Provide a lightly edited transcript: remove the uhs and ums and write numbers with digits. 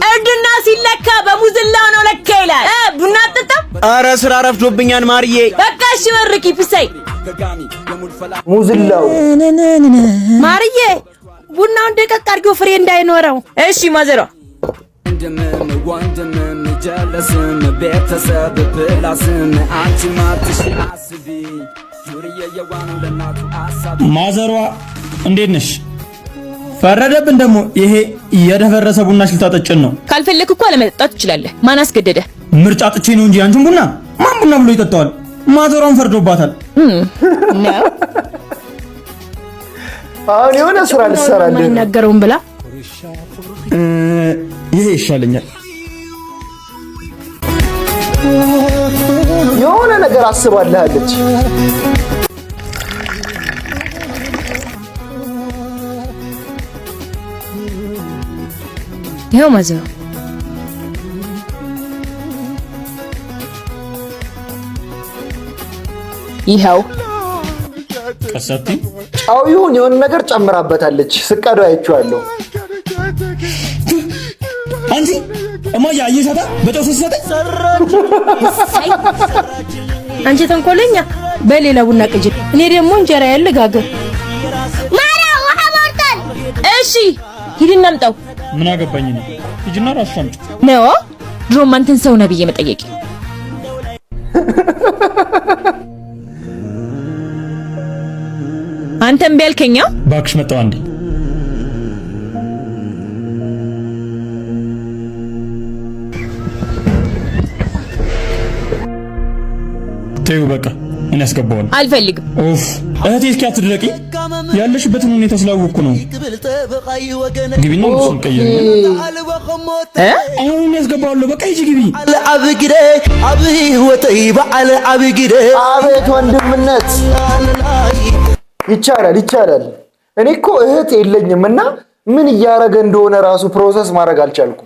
እርድና ሲለካ በሙዝላው ነው ለካ ይላል። ቡና አጠጣ። ኧረ ስራ ረፍዶብኛል ማርዬ። በቃ እሺ በርኪ ፍሳይ ሙዝላው ማርዬ ቡናው እንደቀቅ አድርገው ፍሬ እንዳይኖረው። እሺ ማዘሯ ወንድምም ጀለስም ቤተሰብ ፕላስም አንቺ ማትሽ አስቢ ዙሪየ የዋነው ለናቱ አሳብ ማዘሯ እንዴት ነሽ? ፈረደብን ደግሞ ይሄ የደፈረሰ ቡና ልታጠጭን ነው። ካልፈለክ እኮ አለመጠጣት ትችላለህ። ማን አስገደደ? ምርጫ ጥቼ ነው እንጂ አንቺን ቡና ማን ቡና ብሎ ይጠጣዋል? ማዘሯን ፈርዶባታል። አሁን የሆነ ስራ ልትሰራልህ ነገረውን ብላ ይሄ ይሻለኛል። የሆነ ነገር አስባለች። ይሄው ማዘሯ ይሄው ቀሰቲ ጫው ይሁን የሆነ ነገር ጨምራበታለች። ስቀዱ አይቼዋለሁ። አንቺ እማዬ አየሻታ በጨው ስትሰጠኝ አንቺ ተንኮለኛ በሌላ ቡና ቅጅ እኔ ደግሞ እንጀራ ያለ ጋገር ማራ ውሃ ሞልቷል። እሺ ሂድና አምጣው። ምን አገባኝ ነው ሂጂና ራስሽ አምጪ ነው። ድሮም አንተን ሰው ነብዬ መጠየቅ አንተም ቢያልከኛ ባክሽ መጣው አንዴ ተይው በቃ እኔ አስገባዋለሁ። አልፈልግም። ኡፍ እህቴ እስኪ አትድረቂ። ያለሽበትን ሁኔታ ስላወቅኩ ነው። ግቢና እሱን ቀይሪ። አሁን ያስገባዋለሁ። በቃ ሂጂ ግቢ። አብግዴ አብይ ወተይ በዓለ አብግዴ አቤት ወንድምነት ይቻላል። እኔ እኮ እህት የለኝምና ምን እያረገ እንደሆነ ራሱ ፕሮሰስ ማድረግ አልቻልኩም።